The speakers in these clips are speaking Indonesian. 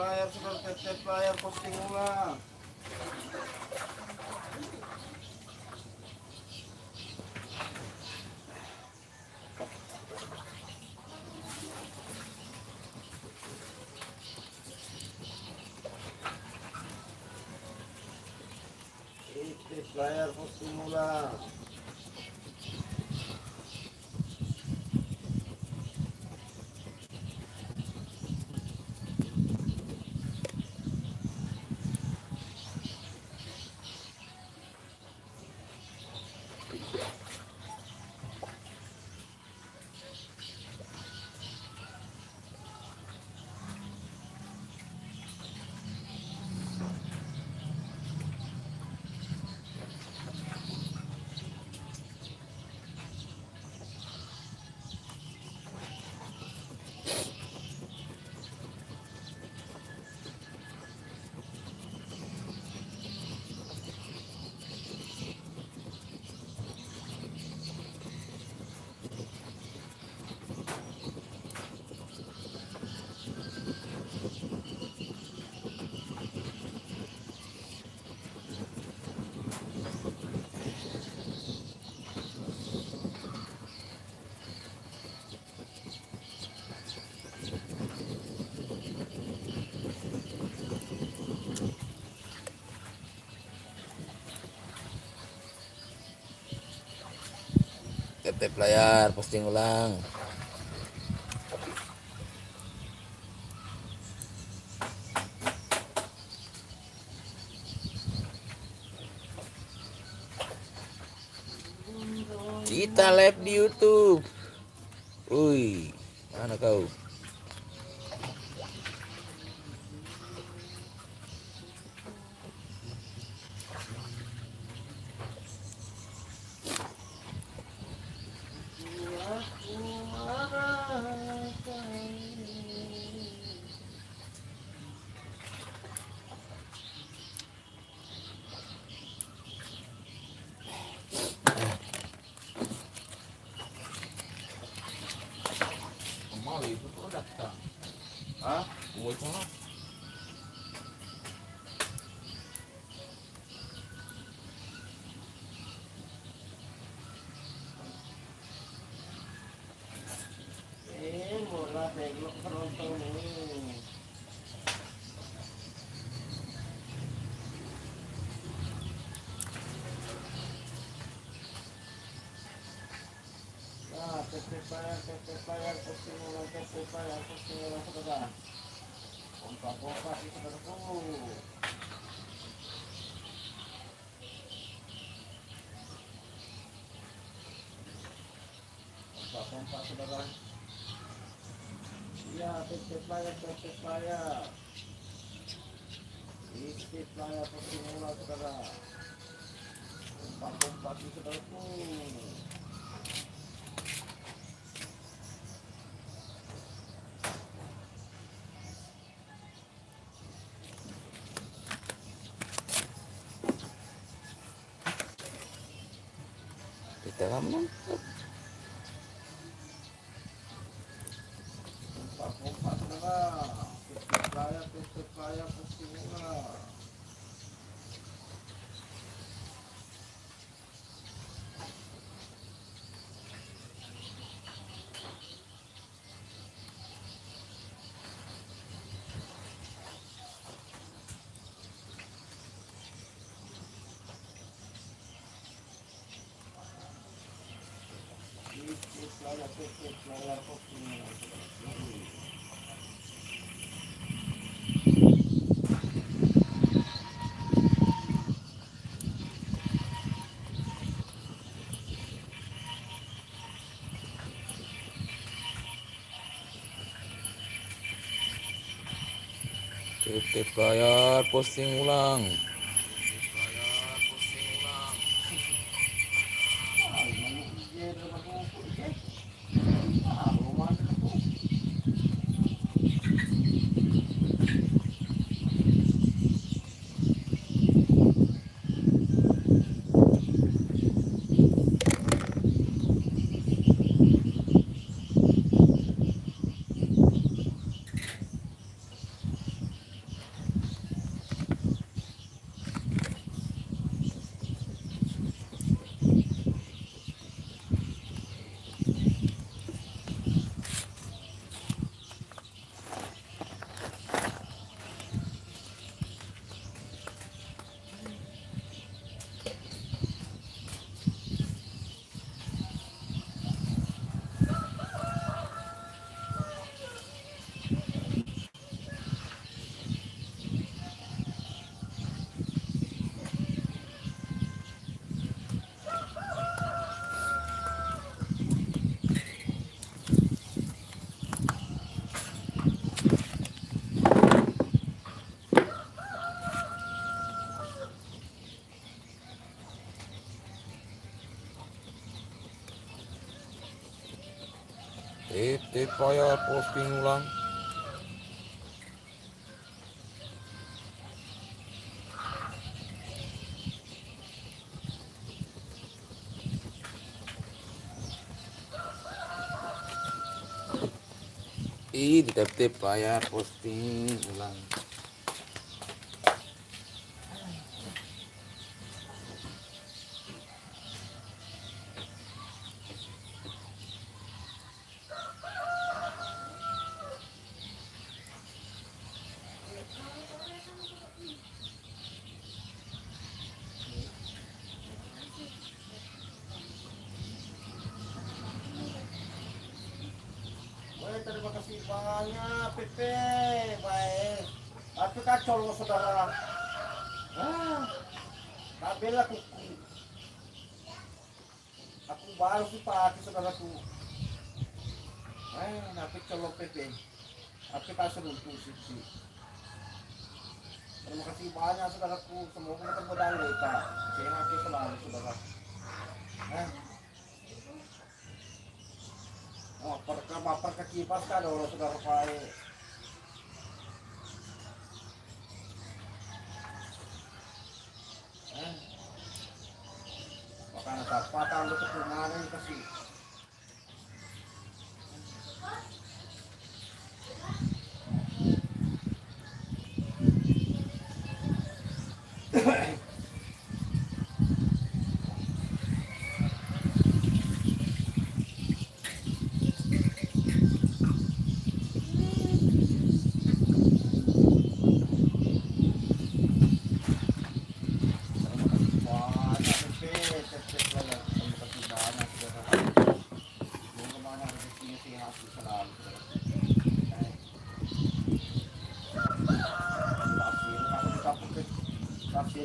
layar sudah tap layar posting ulang. Tap layar posting ulang. Tap layar posting ulang. Kita live di YouTube. Wih, mana kau? Itu produk tak? Hah? Buat mana? Murah belok penonton ini. Tap layar posting ulang, saudara. Pompa sih saudaraku. Pompa saudara. Iya, tap layar. Tap layar posting ulang, saudara. Pompa sih saudaraku. Kita kamu. Pompa saudara. Tap layar posting ulang. Tap layar posting ulang. Titip layar posting ulang. Titip layar posting ulang. Baik, terima kasih banyak, Pepe. Baik. Tapi kacau loh, saudara. Kabel aku baru sih pakai saudaraku. Nanti colok Pepe. Aku kasih runtuh sih. Terima kasih banyak saudaraku. Semoga kita modal kita. Sehat selalu saudara. Baper ke kipas kan orang saudara baik. Makanya tapatan untuk kemarin kasih.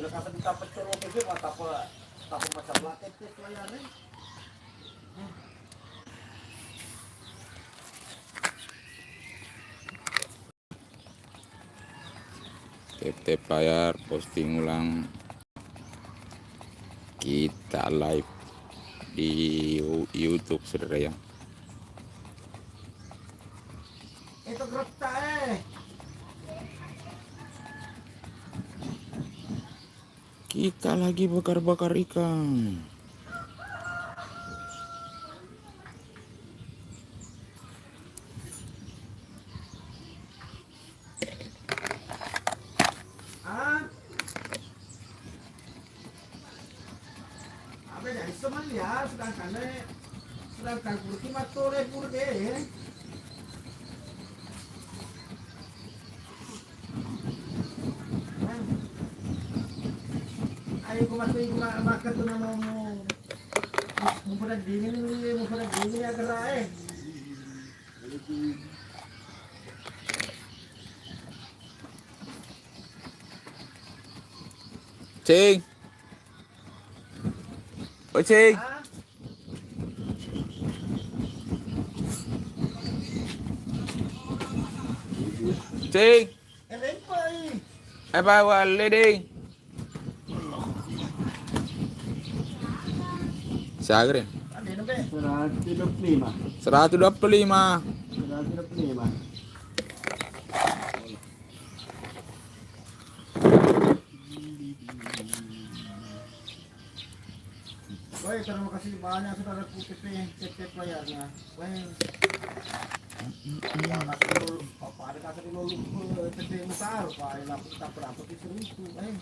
Kata kita pecoro itu apa macam latte pelayanan. Titip layar posting ulang. Kita live di YouTube saudara ya. Itu grup Kita lagi bakar-bakar ikan. Apa dari seman ya, sedangkan kurki matore purde. Ayo makan tuh mau pada dingin ya gerai. Cing. Oh Cing. Cing. Apa wale ding? Sagre. 125. 125. Baik, terima kasih banyak saudara Pepe layarnya. Baik. Ada kata dulu Pepe besar, Pak. Kita berapa itu, baik.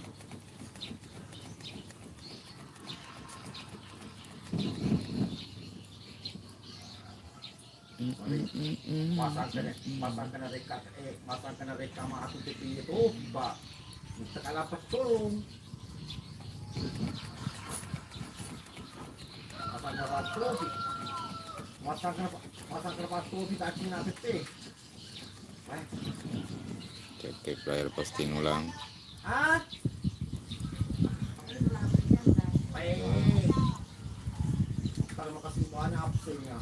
Pasangkan reka sama aku Pepe itu, Pak. Sekala pecolong. Masang batu kita cina pete. Titip layar posting ulang. Baik. Terima kasih banyak absennya.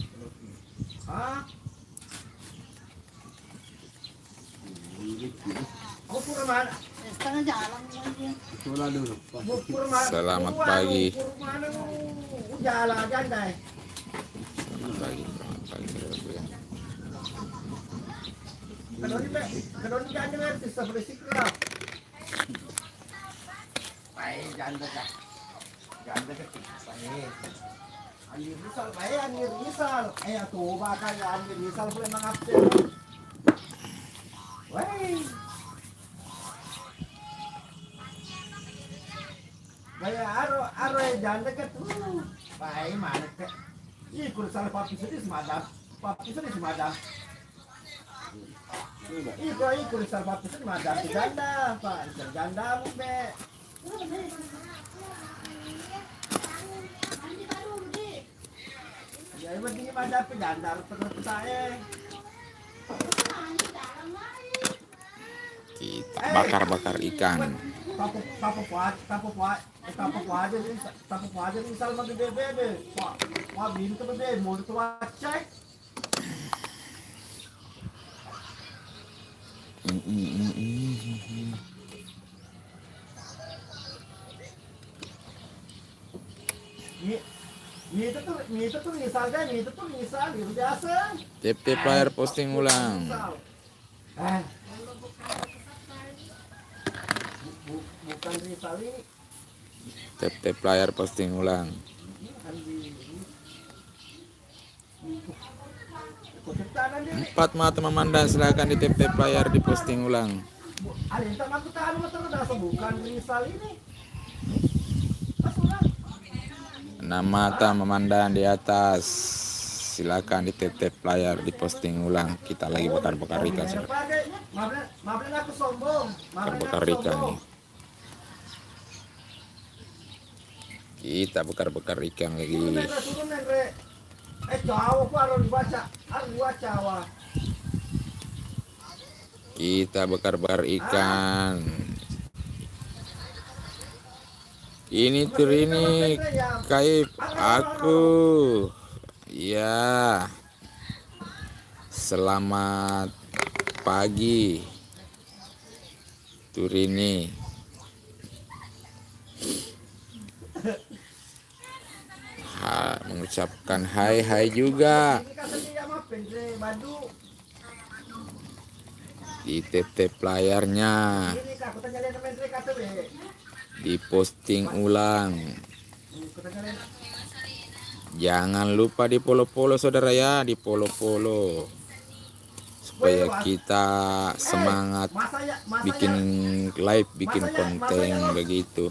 Selamat pagi. Jalan. Selamat pagi saudaraku ya. Kadoni jangan ngerti seberisik lah. Baik, janda kak. Janda kak. Baik. Anir Rizal, baik Anir Rizal. Tuh bakal Anir Rizal boleh mengabsen. Baik. Baik, aro janda kak. Baik, mana kak. Ih, kurang salah papi sedih semadam. Papi sedih semadam. Iko salah papi sedih semadam. Janda, pak. Janda mu be. Ya, ibu ini pada janda harus terus saya. Kita bakar-bakar ikan. Tapo aja misal magde-bebe. Wah, bin to bebe, mo to check. Itu tuh misal gitu biasa. TP player posting ulang. Bukan misal ini. TP player posting ulang. Empat mata memandang, silakan di TP player di posting ulang. Bukan misal ini. 6 mata memandang di atas, silakan di TP player di posting ulang. Kita lagi bakar-bakar ikan. Aku sombong. Bakar ikan nih. Kita bakar-bakar ikan lagi. Kita bakar-bakar ikan. Ini Turini Kaip aku. Ya. Selamat pagi Turini. Mengucapkan hai juga di TP playernya, di posting ulang. Jangan lupa di follow saudara ya, di follow supaya kita semangat bikin live, bikin konten begitu.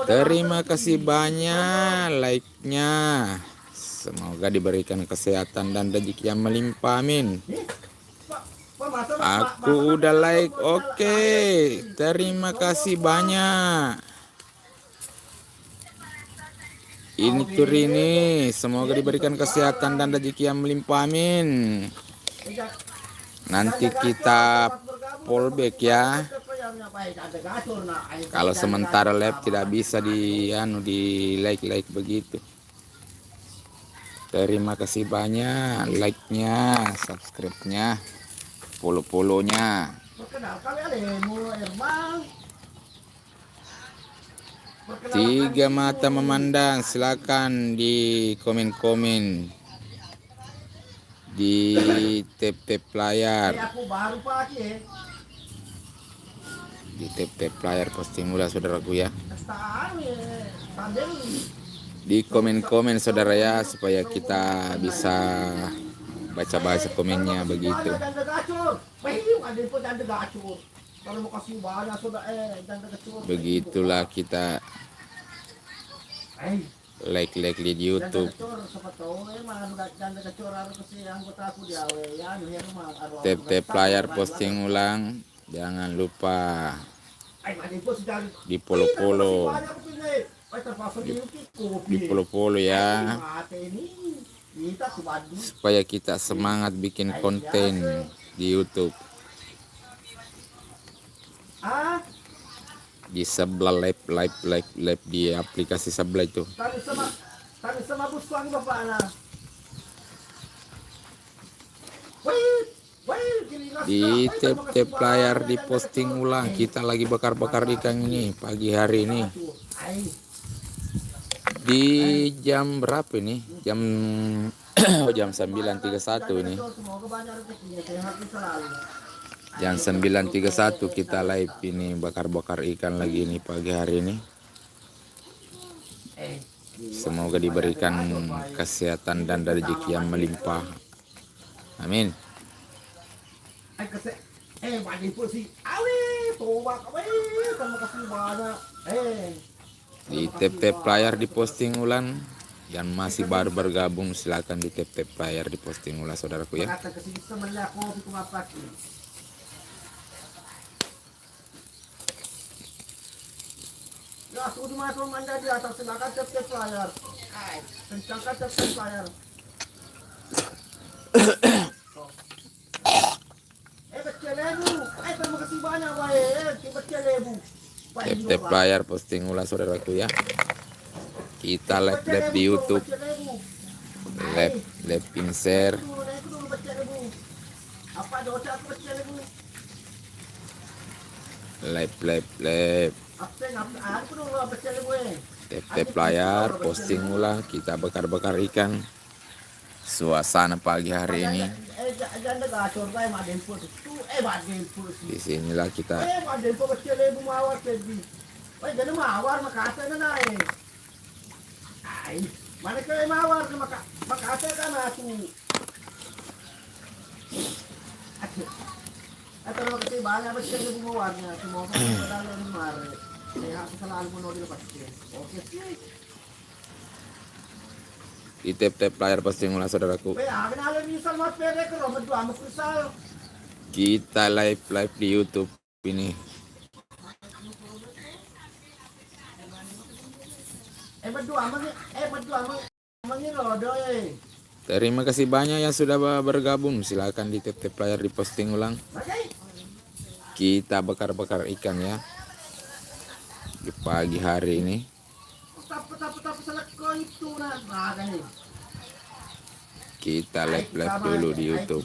Terima kasih banyak like-nya. Semoga diberikan kesehatan dan rezeki yang melimpah, amin. Aku udah like, oke. Terima kasih banyak. Ini Turini, semoga diberikan kesehatan dan rezeki yang melimpah, amin. Nanti kita fallback ya. Kalau sementara live tidak bisa di like begitu. Terima kasih banyak like-nya, subscribe-nya, follow-nya. Tiga mata memandang, silakan di komen-komen di TP player. Di TP player posting udah saudaraku ya. Di komen-komen saudara ya, supaya kita bisa baca-baca komennya begitu. Begitulah kita like di YouTube. TP player posting ulang, jangan lupa di follow ya, supaya kita semangat bikin konten di YouTube. Di sebelah live di aplikasi sebelah itu. Di TP player di posting ulang. Kita lagi bakar-bakar ikan ini pagi hari ini. Di jam berapa ini? Jam Oh, jam 9.31 ini. Semoga banyak rezekinya, sehat selalu. Jam 9.31 kita live ini bakar-bakar ikan lagi nih pagi hari ini. Semoga diberikan kesehatan dan rezeki yang melimpah. Amin. Di tap-tap player diposting ulang. Yang masih baru bergabung silakan di tap-tap player diposting ulang saudaraku ya. Ya, sudah masuk Anda di atas, silakan tap-tap player. Kencangkan tap-tap player. Baca lebu. Terima kasih banyak, baik. Baca lebu. Tap-tap player posting ulang saudaraku ya. Kita live di YouTube. Live pin share. Apa dosa aku baca lebu? Live. Aku dulu baca lebu. Tap-tap player posting ulang. Kita bakar-bakar ikan. Suasana pagi hari ini. Di sinilah kita. Mana kayak mawar makasih kan aku. Terima kasih banyak baca lebu mawarnya. Semoga dalam mari. Sehat selalu menolak pasti. Oke sih. Di tap-tap player posting ulang saudaraku. Kita live di YouTube ini. Terima kasih banyak yang sudah bergabung. Silakan di tap-tap player diposting ulang. Kita bakar-bakar ikan ya di pagi hari ini. Kita live dulu di YouTube.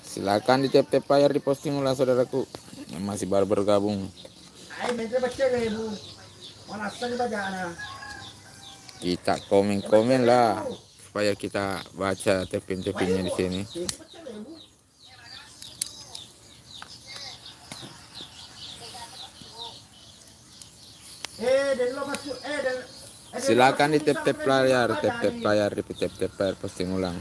Silakan di tap-tap player diposting ulang saudaraku yang masih baru bergabung. Kita komen lah supaya kita baca tapin-tapinnya di sini. Silakan di tap-tap player posting ulang.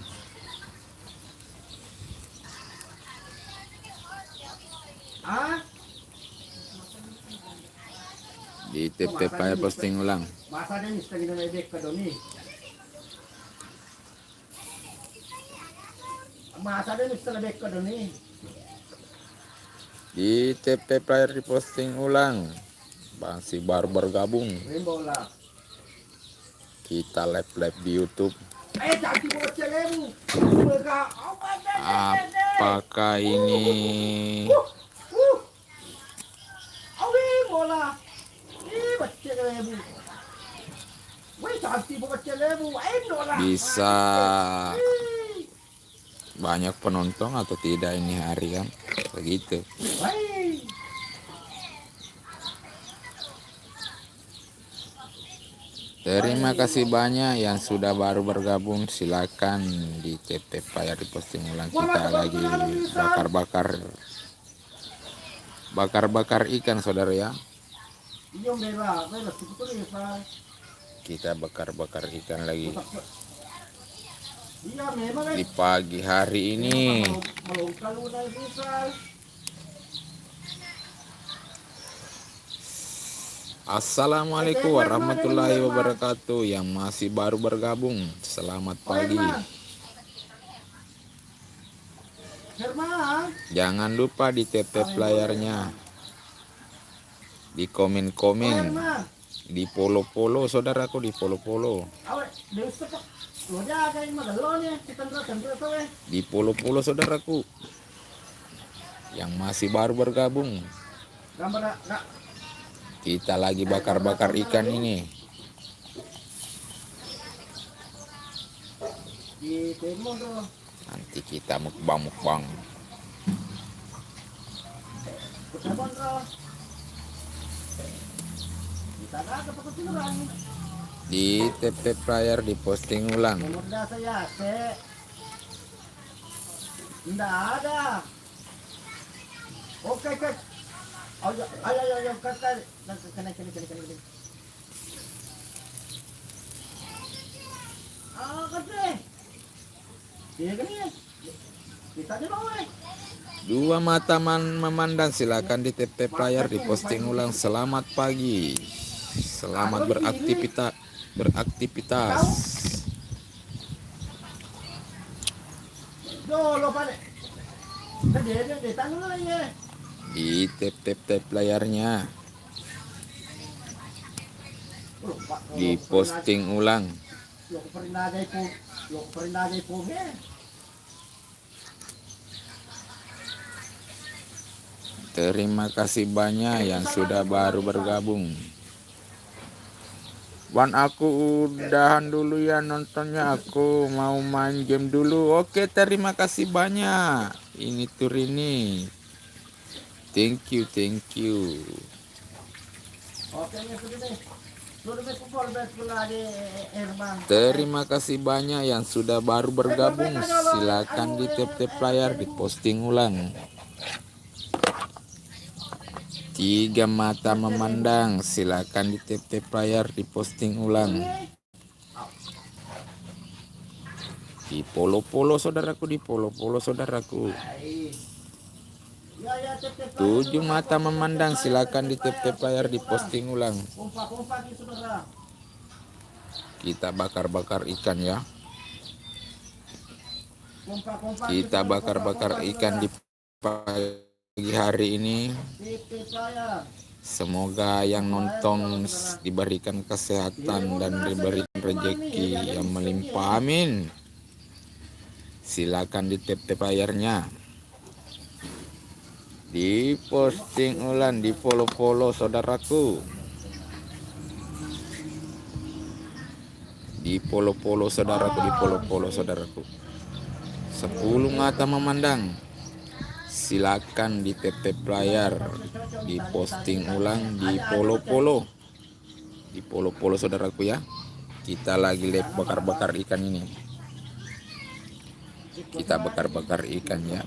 Di tap-tap player posting ulang. Di tap-tap player diposting ulang. Masih baru bergabung. Kita live di YouTube. Apakah ini bisa banyak penonton atau tidak ini hari kan? Begitu. Terima kasih banyak yang sudah baru bergabung. Silakan di tap-tap player diposting ulang. Kita lagi bakar ikan saudara ya. Kita bakar ikan lagi di pagi hari ini. Assalamualaikum warahmatullahi wabarakatuh. Yang masih baru bergabung, selamat pagi. Jangan lupa di tap-tap layarnya, di komen-komen, di follow saudaraku, di follow. Di follow saudaraku yang masih baru bergabung. Kita lagi bakar-bakar ikan ini. Nanti kita mukbang. Sabon ro. Kita ada pagkuturan. Di tap-tap player diposting ulang. Kemudian saya tidak ada. Oke, oke. Ayo, kata. Kena. Kata. Dia gini. Kita di bawah. Dua mata memandang, silakan di tap-tap player diposting ulang. Selamat pagi. Selamat beraktivitas. Dolo pada. Dia tangan lagi. Di tap-tap layarnya diposting ulang. Yo perinagay po. Terima kasih banyak yang sudah baru bergabung. Wan, aku udahan dulu ya nontonnya, aku mau main game dulu. Oke, terima kasih banyak. Ini tur ini. Thank you. Terima kasih banyak yang sudah baru bergabung. Silakan di tap-tap player diposting ulang. 3 mata memandang, silakan di tap-tap player diposting ulang. Di polo-polo saudaraku, 7 mata memandang, silakan di tap-tap player diposting ulang. Kita bakar-bakar ikan ya. Kita bakar-bakar ikan di pagi hari ini. Semoga yang nonton diberikan kesehatan dan diberikan rezeki yang melimpah, amin. Silakan di tap-tap layarnya, di posting ulang, di follow saudaraku, di follow saudaraku. 10 mata memandang, silakan di tap-tap layar, di posting ulang, di follow saudaraku ya. Kita lagi live bakar-bakar ikan ini. Kita bakar-bakar ikan ya.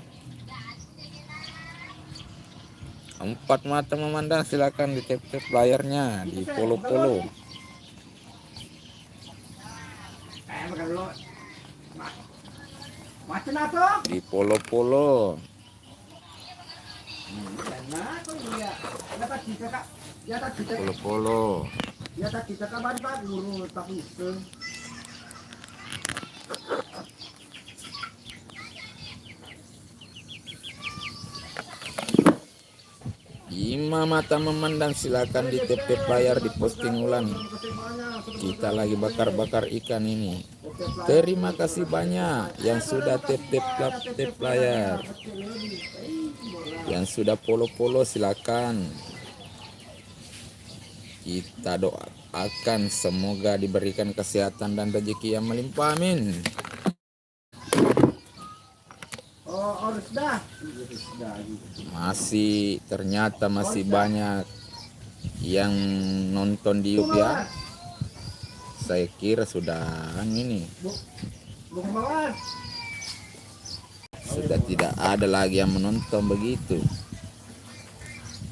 4 mata memandang, silakan di tap-tap layarnya, di follow. Di follow. Follow. Ya tak kita kabar guru tapi itu. 5 mata memandang, silakan di tap-tap layar diposting ulang. Kita lagi bakar-bakar ikan ini. Terima kasih banyak yang sudah tap-tap layar. Yang sudah follow silakan. Kita doakan semoga diberikan kesehatan dan rezeki yang melimpah, amin. Ternyata masih banyak yang nonton di YouTube ya. Saya kira sudah sudah tidak ada lagi yang menonton begitu.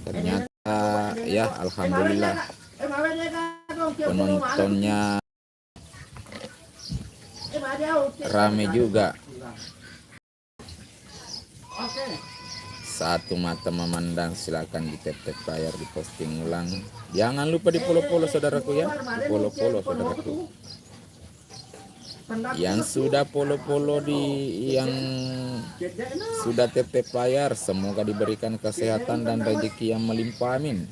Ternyata ya, alhamdulillah penontonnya rame juga. 1 mata memandang, silakan di tap-tap layar diposting ulang. Jangan lupa di follow saudaraku ya. Di follow saudaraku. Yang sudah follow yang sudah tap-tap layar, semoga diberikan kesehatan dan rezeki yang melimpah, amin.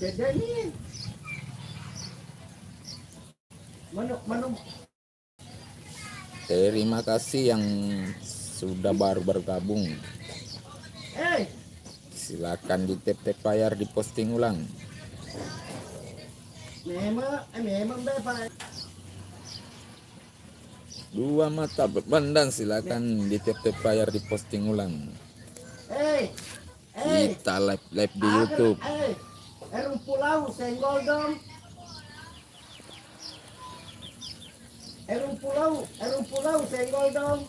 Terima kasih yang sudah baru bergabung. Silakan di tap-tap layar diposting ulang. Dua mata memandang, silakan di tap-tap layar diposting ulang. Kita live di YouTube. Pulau, senggol dong. Pulau, senggol dong.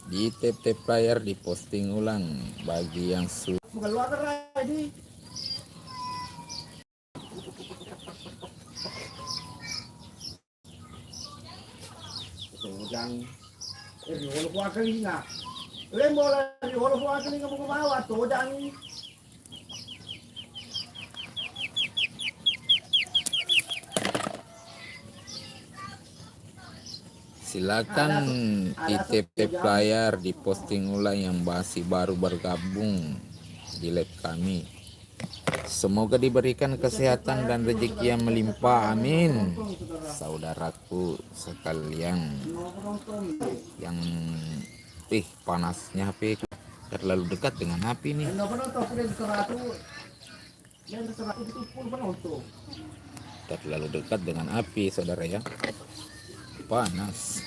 Di tap player diposting ulang bagi yang sudah. Bukan luar lagi. Jangan wala ko akali nga. Wala ko akali nga mo kumawa to dan. Silakan ITP player diposting ulang yang masih baru bergabung di live kami. Semoga diberikan kesehatan dan rezeki yang melimpah, amin. Saudaraku sekalian, yang panasnya HP terlalu dekat dengan api nih. Terlalu dekat dengan api, saudara ya. Panas.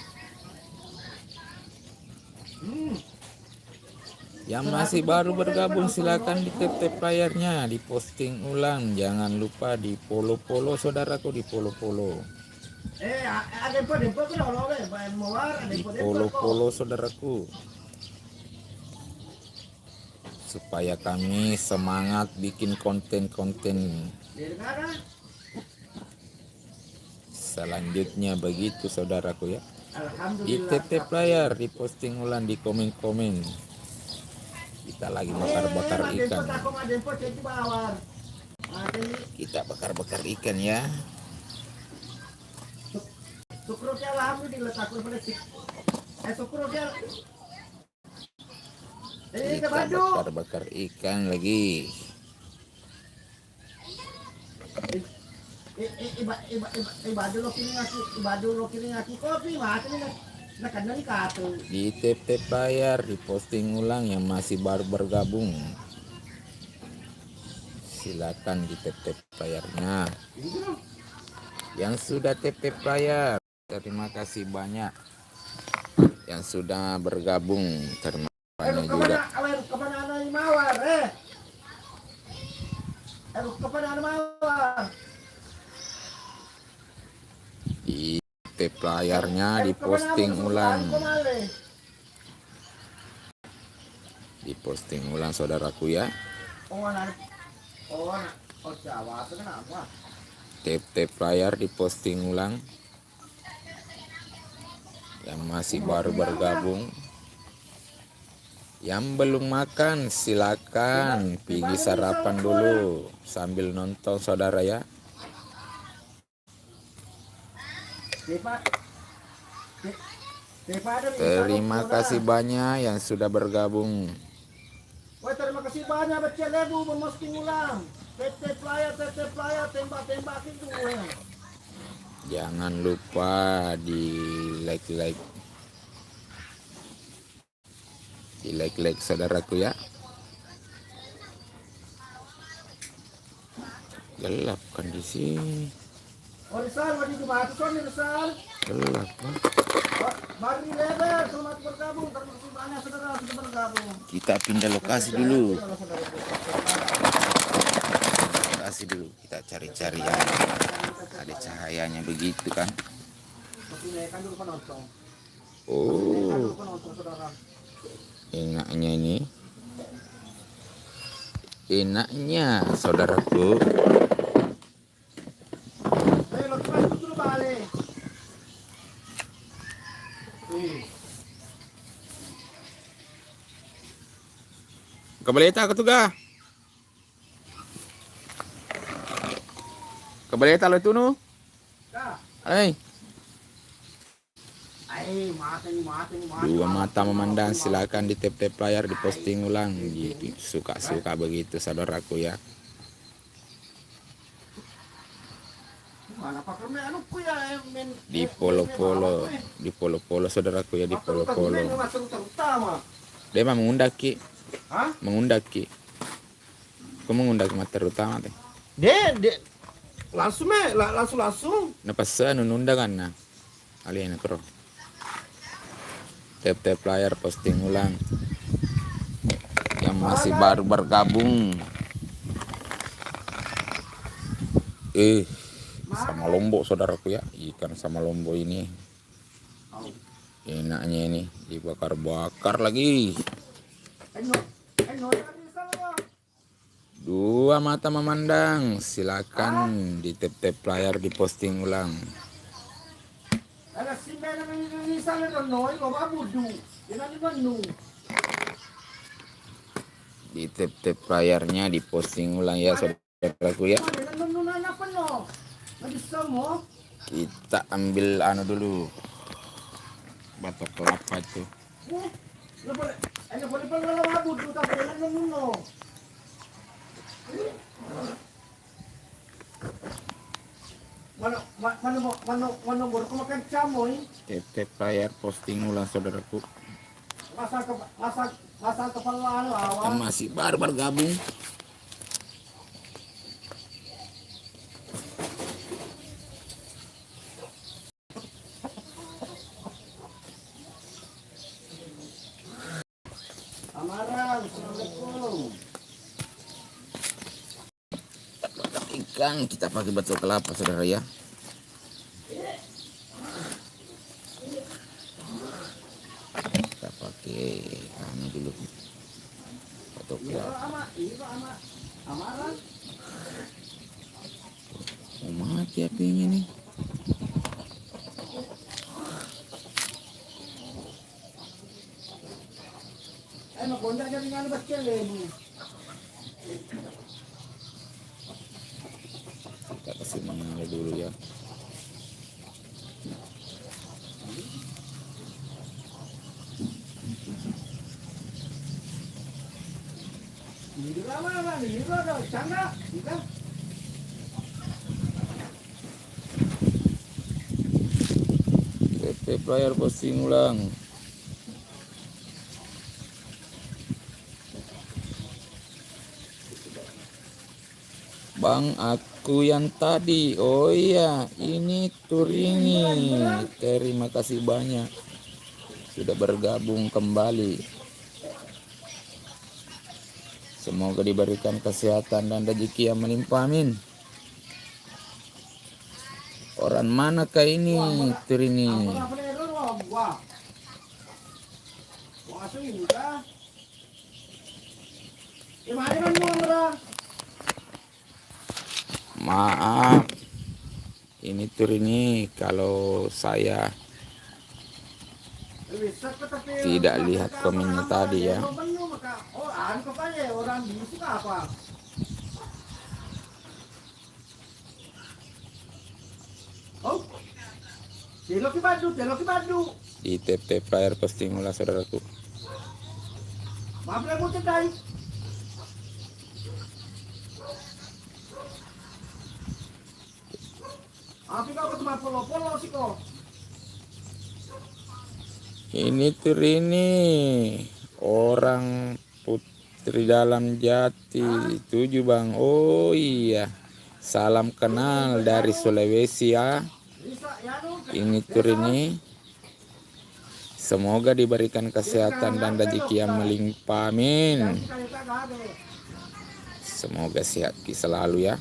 Yang masih baru bergabung silakan di tap playernya, diposting ulang. Jangan lupa di follow saudaraku, di follow. Di follow saudaraku. Supaya kami semangat bikin konten-konten selanjutnya, begitu saudaraku ya. Di tap player diposting ulang, di komen-komen. Kita lagi bakar-bakar ikan. Kita bakar-bakar ikan ya. Kita bakar-bakar ikan lagi. Di tap player diposting ulang yang masih baru bergabung. Silakan di tap playernya. Yang sudah tap player, terima kasih banyak. Yang sudah bergabung, terima kasih juga. Di tap playernya diposting ulang. Diposting ulang saudaraku ya. Tap player diposting ulang. Yang masih baru bergabung, yang belum makan silakan pergi sarapan dulu sambil nonton saudara ya. Terima kasih banyak yang sudah bergabung. Terima kasih banyak baca lebu memposting ulang. TT player tembak-tembakin tuh. Jangan lupa di like saudaraku ya. Gelap kan di sini. Rizal, wadi jumatu son Rizal. Gelap kan. Bari lebar, selamat bergabung. Terima kasih banyak saudara sudah bergabung. Kita pindah lokasi dulu. Kita cari-cari yang ada cahayanya begitu kan. Oh, enaknya ini. Enaknya saudaraku. Kabaleta katuga. Kabaleta lo itu nu. Ay. Dua mata memandang, silakan di tap player diposting ulang. Suka-suka begitu saudaraku ya. Di follow saudaraku ya, di follow. Dia mah mengundaki. Mengundaki. Kau mengundaki materi utama teh. Dia langsung. Napasan unundagan na. Alien kro. Tap player posting ulang. yang masih baru bergabung. Sama lombok saudaraku ya, ikan sama lombok ini enaknya ini dibakar-bakar lagi. Dua mata memandang, silakan di tap layar, diposting ulang. Di tap layarnya, diposting ulang ya saudaraku ya. Kita ambil anu dulu, batok kelapa itu. Tap layar, posting ulang saudaraku. Yang masih baru bergabung. Ikan kita pakai batok kelapa saudara ya. Kita pakai anu dulu, batok kelapa. Oh, mati apinya nih. Kita kasih menyala dulu ya. Tap layar, posting ulang. Bang, aku yang tadi. Oh iya, ini Turini. Terima kasih banyak sudah bergabung kembali. Semoga diberikan kesehatan dan rezeki yang melimpah, amin. Orang manakah ini Turini? Maaf, ini Turini kalau saya tidak lihat komennya tadi ya. Di tap layar, posting ulang saudaraku. Ini Turini, orang Putri Dalam Jati 7 bang. Oh iya, salam kenal dari Sulawesi ya. Ini Turini, semoga diberikan kesehatan dan rezeki yang melimpah, amin. Semoga sehat selalu ya,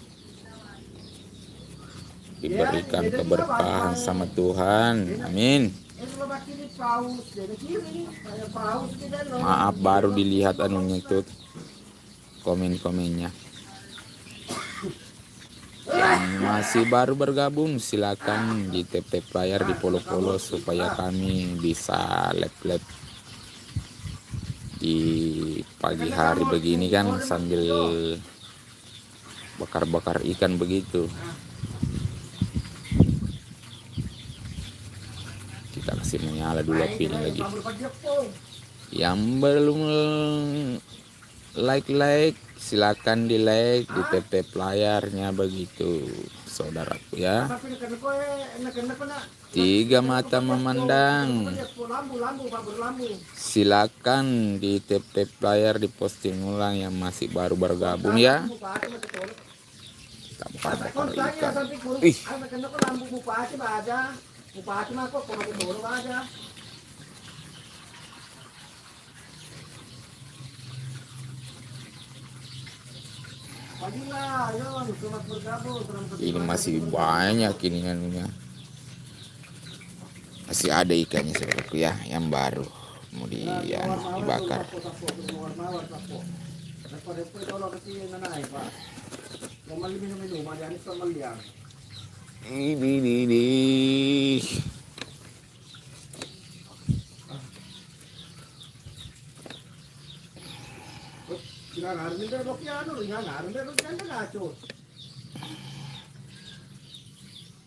diberikan keberkahan sama Tuhan, amin. Maaf baru dilihat anunya itu, komen-komennya. Yang masih baru bergabung silakan di tap layar, di follow supaya kami bisa live di pagi hari begini kan, sambil bakar-bakar ikan begitu. Kita kasih menyala dulu apinya lagi. Yang belum like silakan di like, di tap layarnya begitu saudaraku ya. 3 mata memandang, silakan di tap layar, di posting ulang yang masih baru bergabung ya. Kita bakar ikan. Bagilah, yuk, selamat bergabung. Ini masih banyak ini anunya. Masih ada ikannya saudaraku ya, yang baru mau dibakar. Ini.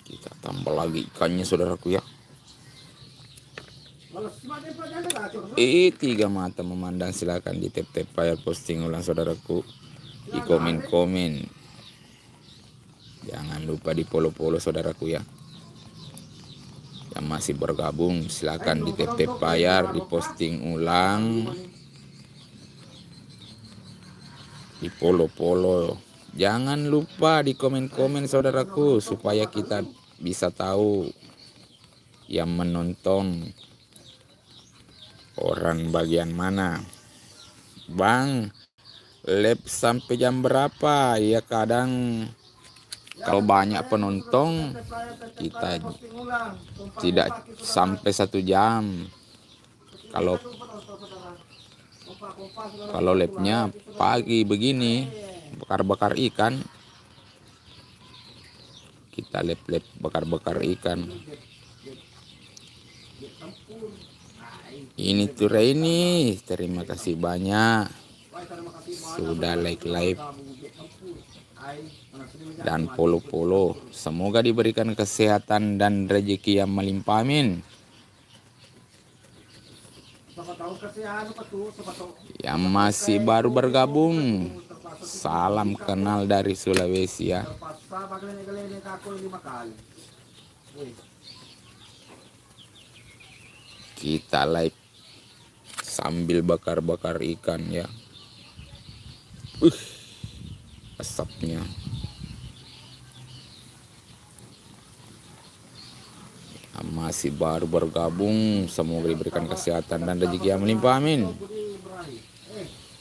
Kita tambah lagi ikannya saudaraku ya. Tiga mata memandang, silakan di tap file posting ulang saudaraku, di komen-komen. Jangan lupa di follow saudaraku ya. Yang masih bergabung silakan di tap file, di posting ulang, di follow. Jangan lupa di komen-komen saudaraku, supaya kita bisa tahu yang menonton orang bagian mana. Bang, live sampai jam berapa? Ya kadang kalau banyak penonton kita tidak sampai 1 jam. Kalau live-nya pagi begini, bakar-bakar ikan, kita live bakar-bakar ikan. Ini tuh Reni, terima kasih banyak sudah like live dan follow. Semoga diberikan kesehatan dan rezeki yang melimpah, amin. Yang masih baru bergabung, salam kenal dari Sulawesi ya. Kita live sambil bakar-bakar ikan ya. Asapnya. Yang masih baru bergabung, semoga diberikan kesehatan dan rezeki yang melimpah, amin.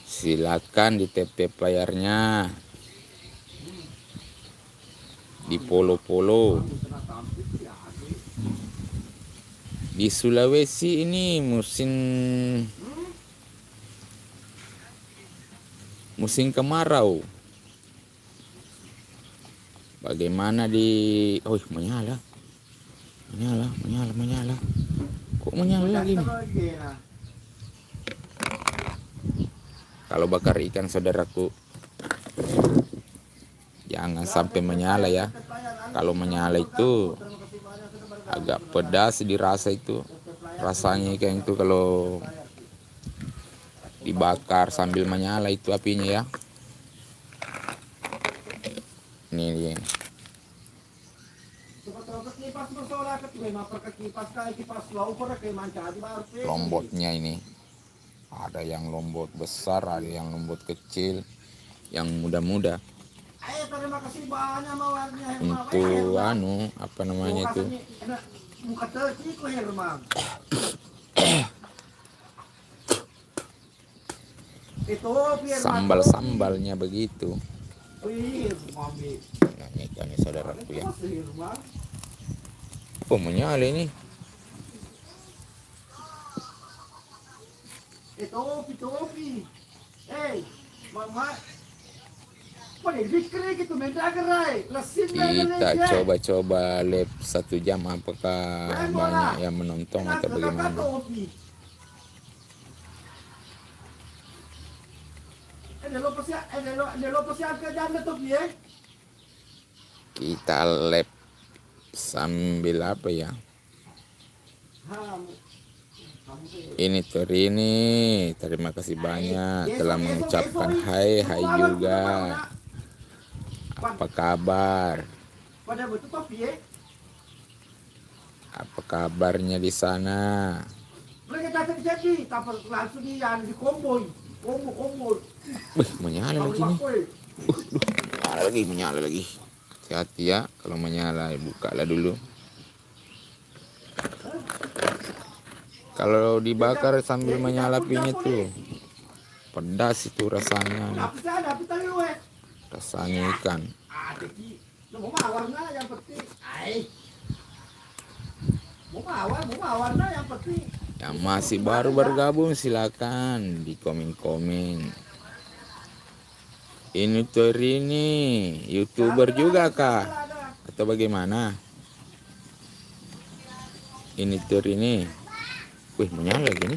Silakan di tap layarnya, di follow. Di Sulawesi ini musim kemarau. Bagaimana menyala. Kok menyala lagi nih? Kalau bakar ikan saudaraku, jangan sampai menyala ya. Kalau menyala itu agak pedas dirasa itu. Rasanya ikan itu kalau dibakar sambil menyala itu apinya ya. Ini dia. Lombotnya ini. Ada yang lombot besar, ada yang lombot kecil, yang muda-muda. Untuk apa namanya itu? Sambal-sambalnya begitu. Nah, ini saudaraku ya. Apa menyala ini? Topi. Kita coba-coba live 1 jam, apakah banyak yang menonton atau bagaimana? Kita live sambil apa ya? Ini Turini, terima kasih banyak telah mengucapkan hai juga. Apa kabar? Apa kabarnya di sana? Menyala lagi nih. Menyala lagi. Hati-hati ya, kalau menyala bukalah dulu. Kalau dibakar sambil menyala apinya tuh pedas itu rasanya. rasanya ikan. Teki. Mau mawar na yang penting. Mau mawar na yang penting. Yang masih baru bergabung silakan di komen-komen. Ini Turini, YouTuber juga kah? Atau bagaimana? Ini Turini. Wih, menyala gini.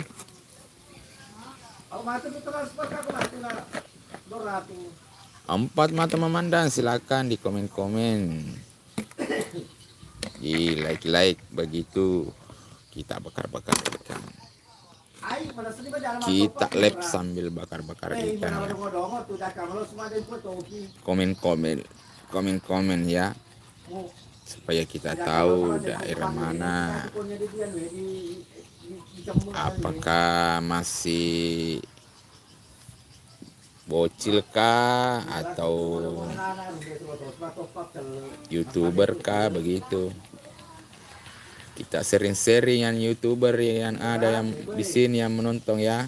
4 mata memandang, silakan di komen-komen. Di like begitu. Kita bakar-bakar ikan. Kita lap sambil bakar-bakar ikan ya. Komen ya, supaya kita tahu daerah mana, apakah masih bocil kah atau YouTuber kah, begitu. Kita sering-sering yang YouTuber yang ada yang di sini yang menonton ya.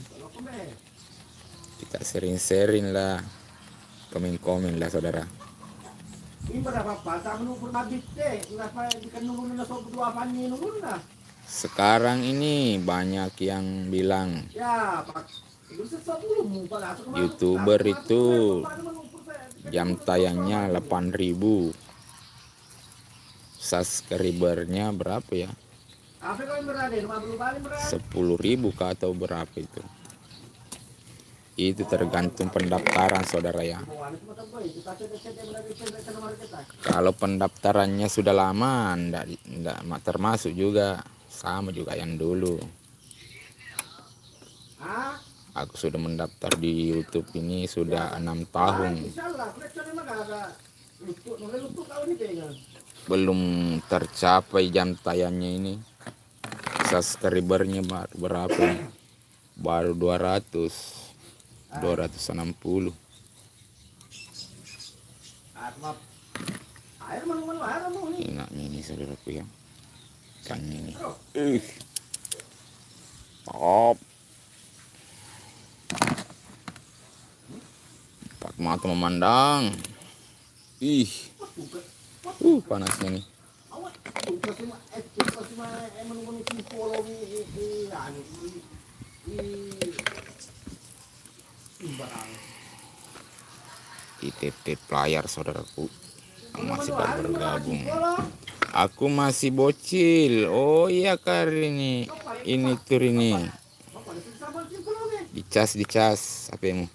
Kita sering-sering lah, komen-komen lah saudara. Sekarang ini banyak yang bilang YouTuber itu jam tayangnya 8.000, subscribernya berapa ya? 10.000 kah atau berapa itu? Itu tergantung pendaftaran saudara ya. Kalau pendaftarannya sudah lama, enggak termasuk juga, sama juga yang dulu. Aku sudah mendaftar di YouTube ini sudah 6 tahun. Belum tercapai jam tayangnya ini. Subscribernya berapa? Baru 260. Enaknya ini saudaraku ya. Ikannya ini. Top. 4 mata memandang. Panasnya nih. ITP Player saudaraku yang masih baru bergabung. Aku masih bocil. Oh iya kar ini tur ini. Dicas HPmu.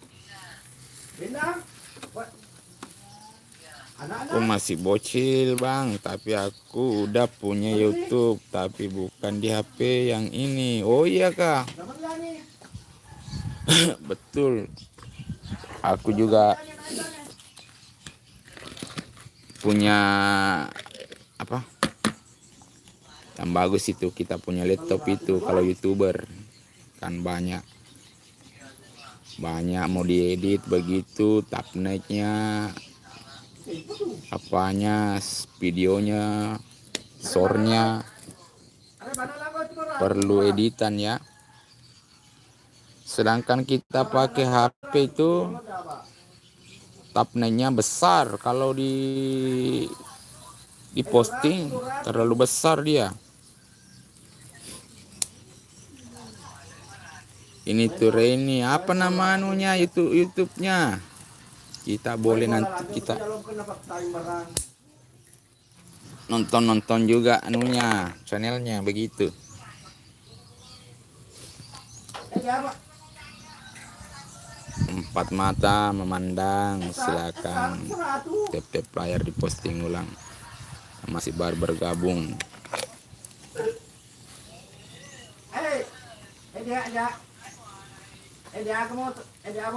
Aku masih bocil bang, tapi aku udah punya YouTube, tapi bukan di HP yang ini. Oh iya kak. Betul. Aku juga punya apa? Yang bagus itu kita punya laptop itu kalau YouTuber kan banyak mau diedit begitu, thumbnailnya, apanya, videonya, sournya perlu editan ya. Sedangkan kita pakai HP itu thumbnailnya besar, kalau di posting terlalu besar dia. Ini tuh Reni, apa nama anunya YouTube-nya? Kita boleh nanti kita nonton juga anunya, channelnya begitu. Empat mata memandang, silakan TP Player diposting ulang. Masih baru bergabung.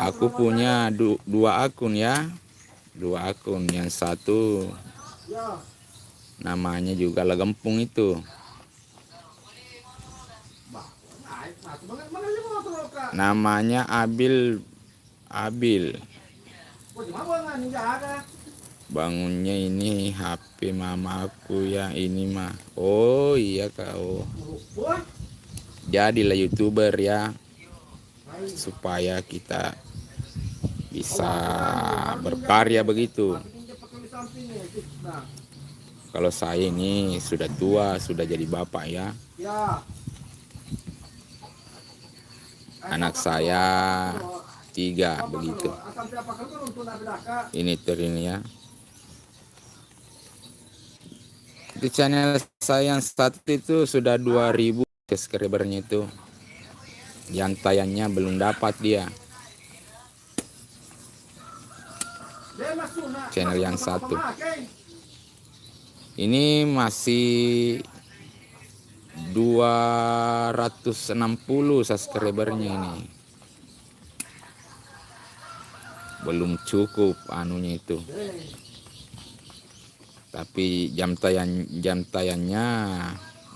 Aku punya dua akun ya, yang satu namanya juga Legempung itu, namanya Abil. Bangunnya ini HP mama aku ya ini mah. Oh iya kau, jadilah YouTuber ya, supaya kita bisa berkarya begitu. Kalau saya ini sudah tua, sudah jadi bapak ya. Anak saya 3 begitu. Ini terini ya. Di channel saya yang satu itu sudah 2000 subscribernya itu. Yang tayangnya belum dapat dia. Channel yang satu. Ini masih 260 subscribernya ini. Belum cukup anunya itu. Tapi jam tayangnya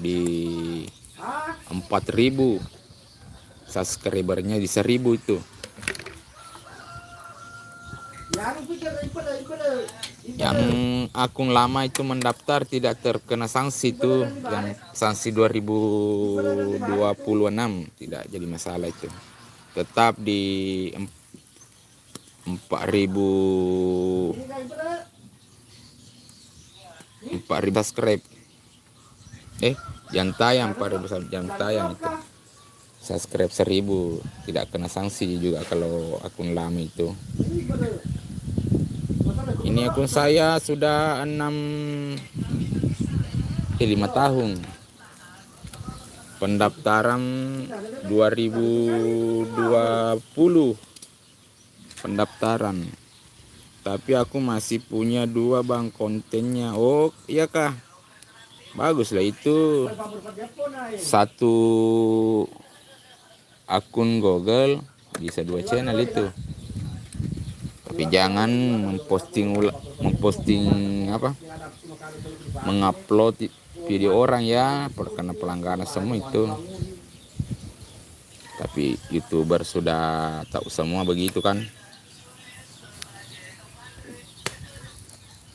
di 4000. Subscribernya di 1000 itu. Yang akun lama itu mendaftar tidak terkena sanksi itu, yang sanksi 2026 tidak jadi masalah itu. Tetap di 4000 subscribe. Jam tayang 4000 jam tayang itu. Subscribe 1000 tidak kena sanksi juga kalau akun lama itu. Ini akun saya sudah 5 tahun. Pendaftaran 2020 pendaftaran. Tapi aku masih punya 2 bang kontennya. Oh iya kah? Bagus lah itu. 1 akun Google bisa 2 channel itu. Tapi jangan mengupload video orang ya, karena pelanggaran semua itu. Tapi YouTuber sudah tahu semua begitu kan.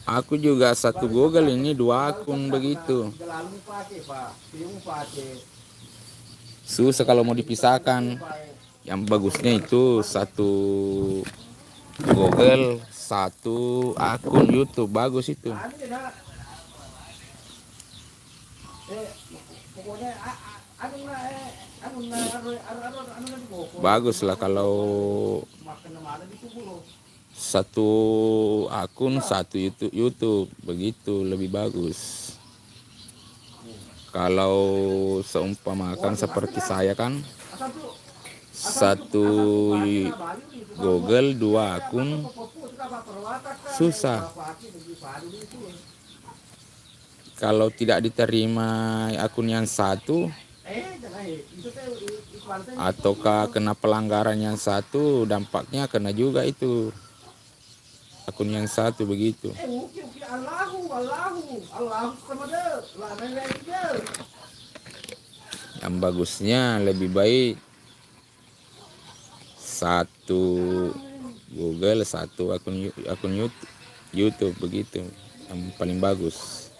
Aku juga 1 Google ini 2 akun begitu. Susah kalau mau dipisahkan. Yang bagusnya itu 1 Google, 1 akun YouTube, bagus itu. Bagus lah kalau 1 akun 1 YouTube begitu lebih bagus. Kalau seumpamakan seperti saya kan 1 Google 2 akun susah. Kalau tidak diterima akun yang 1 ataukah kena pelanggaran yang 1, dampaknya kena juga itu akun yang 1 begitu. Yang bagusnya lebih baik 1 Google, 1 akun YouTube begitu yang paling bagus.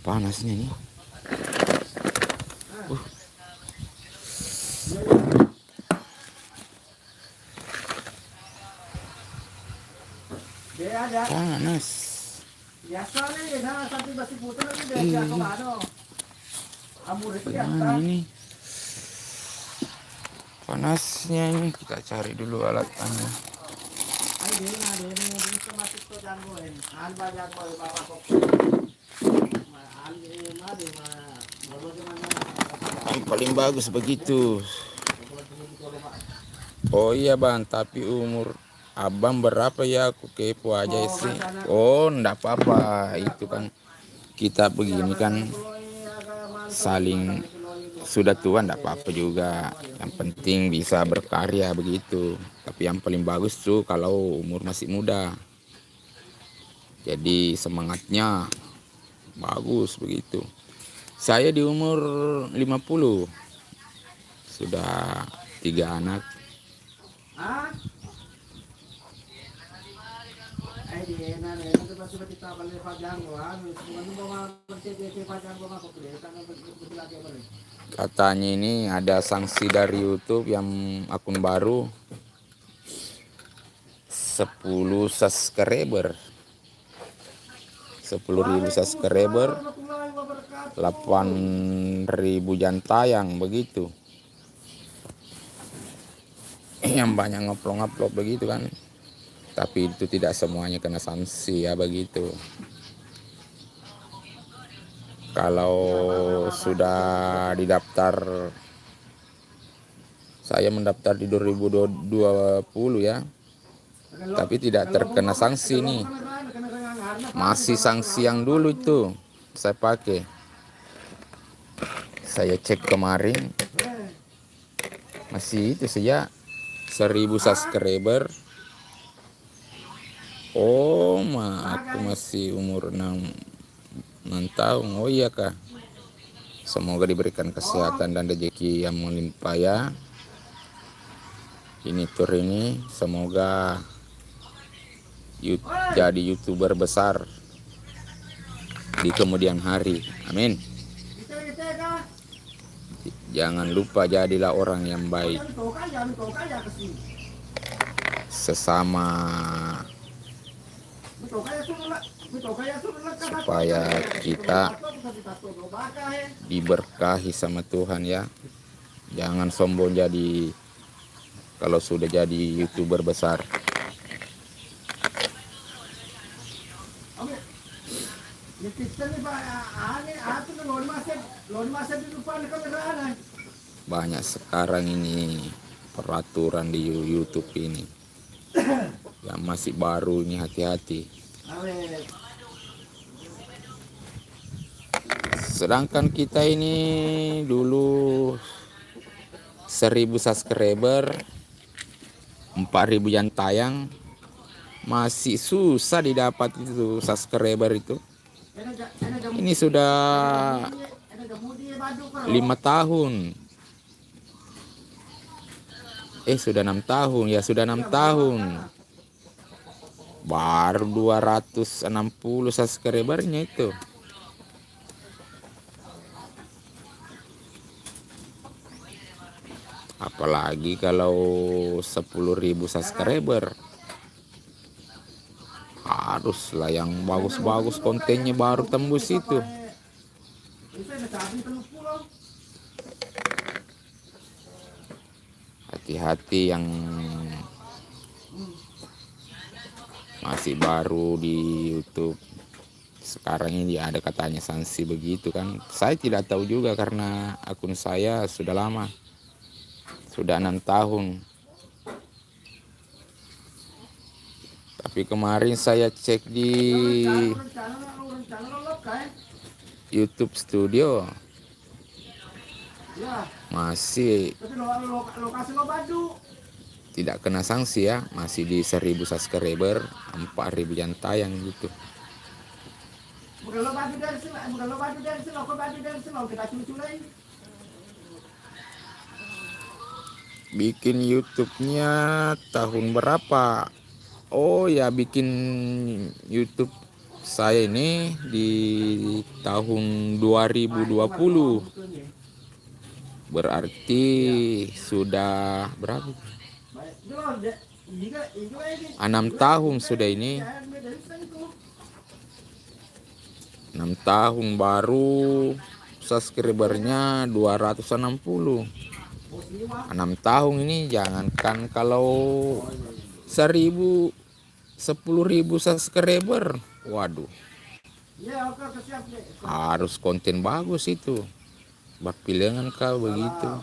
Panasnya nih. Panas. Gimana ini? Panasnya ini, kita cari dulu alatnya. Yang paling bagus begitu. Oh iya bang, tapi umur abang berapa ya? Aku kepo aja sih. Oh enggak apa-apa, itu kan kita begini kan saling sudah tua enggak apa-apa juga. Yang penting bisa berkarya begitu. Tapi yang paling bagus tuh kalau umur masih muda. Jadi semangatnya bagus begitu. Saya di umur 50. Sudah 3 anak. Katanya ini ada sanksi dari YouTube yang akun baru. 10 subscriber, 10.000 subscriber, 8.000 jam tayang begitu. Yang banyak ngupload begitu kan. Tapi itu tidak semuanya kena sanksi ya begitu. Kalau sudah didaftar, saya mendaftar di 2020 ya, tapi tidak terkena sanksi nih. Masih sanksi yang dulu itu saya pakai. Saya cek kemarin, masih itu saja 1.000 subscriber. Oh, aku masih umur 6 tahun. Oh iya kak, semoga diberikan kesehatan dan rezeki yang melimpah ya. Ini tur ini semoga jadi YouTuber besar di kemudian hari. Amin. Jangan lupa jadilah orang yang baik sesama, supaya kita diberkahi sama Tuhan ya. Jangan sombong jadi kalau sudah jadi YouTuber besar. Banyak sekarang ini peraturan di YouTube ini. Yang masih baru ini hati-hati. Sedangkan kita ini dulu 1.000 subscriber, 4.000 jam tayang, masih susah didapat itu subscriber itu. Ini sudah 5 tahun. Sudah 6 tahun ya, sudah 6 tahun. Baru 260 subscribernya itu. Apalagi kalau 10.000 subscriber. Haruslah yang bagus-bagus kontennya baru tembus itu. Hati-hati yang masih baru di YouTube. Sekarang ini ada katanya sanksi begitu kan. Saya tidak tahu juga karena akun saya sudah lama. Sudah 6 tahun. Tapi kemarin saya cek di YouTube Studio, masih tidak kena sanksi ya. Masih di 1.000 subscriber, 4.000 jam tayang gitu. Bikin YouTube-nya tahun berapa? Oh ya, bikin YouTube saya ini di tahun 2020. Berarti sudah berapa? 6 tahun sudah ini. 6 tahun baru subscribernya 260. 6 tahun ini jangankan kalau 10.000 subscriber, waduh, harus konten bagus itu. Bapilengan kau begitu.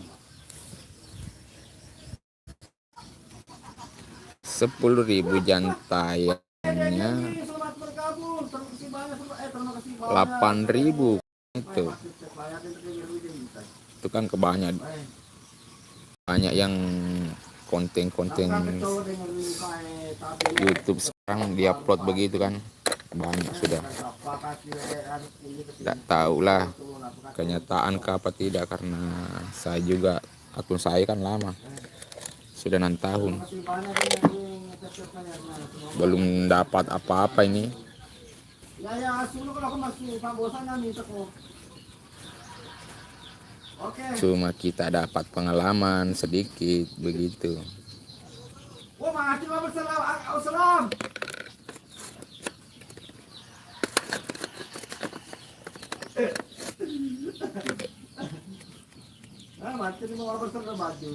10.000 jam tayangnya 8.000 itu. Itu kan kebanyakan. Banyak yang konten-konten YouTube sekarang diupload begitu kan, banyak sudah. Tidak tahulah kenyataan ke apa tidak, karena saya juga akun saya kan lama, sudah 6 tahun belum dapat apa-apa ini. Cuma kita dapat pengalaman sedikit begitu. Wah, mati lah bersalam. Salam. Ah, mati ni mga bersalam baju.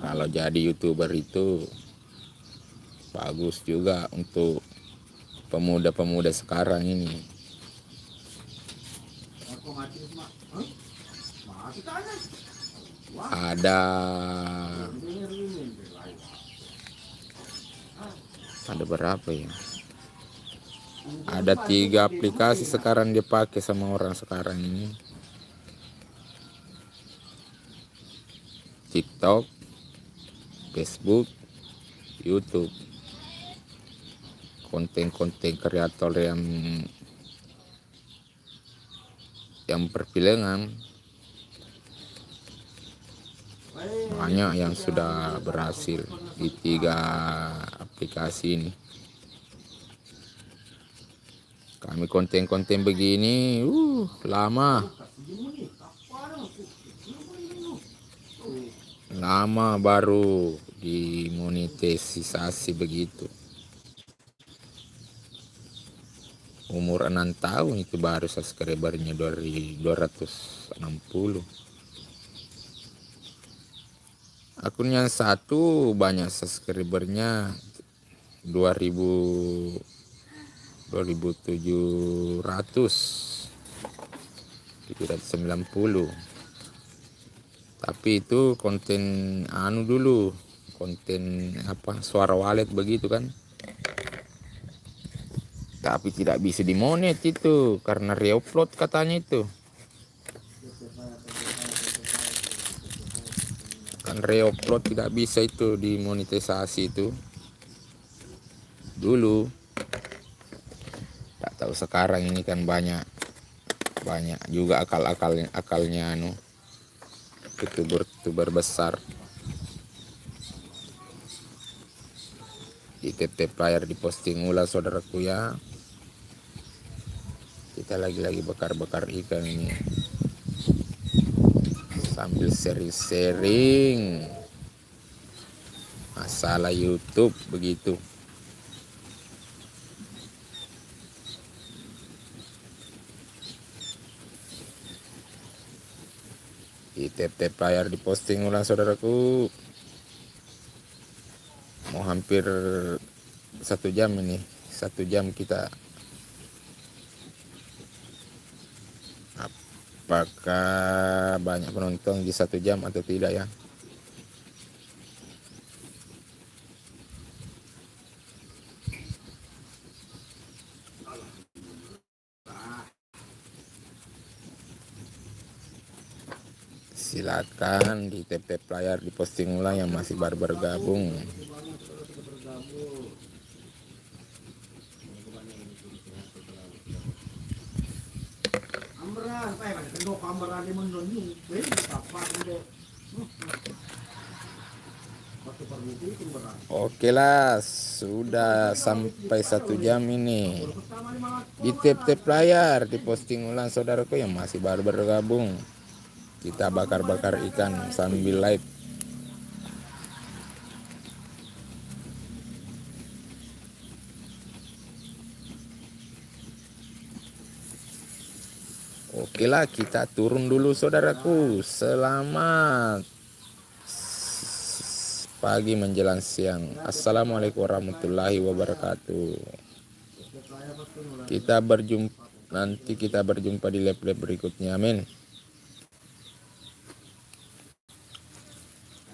Kalau jadi YouTuber itu bagus juga untuk pemuda-pemuda sekarang ini. Aku mati semua. Hah? Mati tanya. Wah, Ada berapa ya? Ada 3 aplikasi sekarang dipakai sama orang sekarang ini. TikTok, Facebook, YouTube. Konten-konten kreator yang perfilman banyak yang sudah berhasil di 3 aplikasi ini. Kami konten-konten begini lama baru dimonetisasi begitu. Umur 6 tahun itu baru subscribernya dari 260. Akun yang satu banyak subscribernya 790. Tapi itu konten dulu, konten suara walet begitu kan. Tapi tidak bisa dimonet itu karena reupload katanya itu. Kan reupload tidak bisa itu dimonetisasi itu dulu. Tak tahu sekarang ini kan banyak juga akalnya youtuber besar. Di TP Player diposting ulang saudaraku ya. Kita lagi bakar-bakar ikan ini sambil sharing masalah YouTube begitu. Di TP Player diposting ulang saudaraku. Mau hampir 1 jam ini. 1 jam kita. Apakah banyak penonton di 1 jam atau tidak ya? Silakan di TP Player diposting ulang yang masih baru bergabung. Oke lah, sudah sampai 1 jam ini di TP Player diposting ulang saudaraku yang masih baru bergabung. Kita bakar-bakar ikan sambil live. Oke lah, kita turun dulu saudaraku. Selamat pagi menjelang siang. Assalamualaikum warahmatullahi wabarakatuh. Nanti kita berjumpa di live berikutnya. Amin.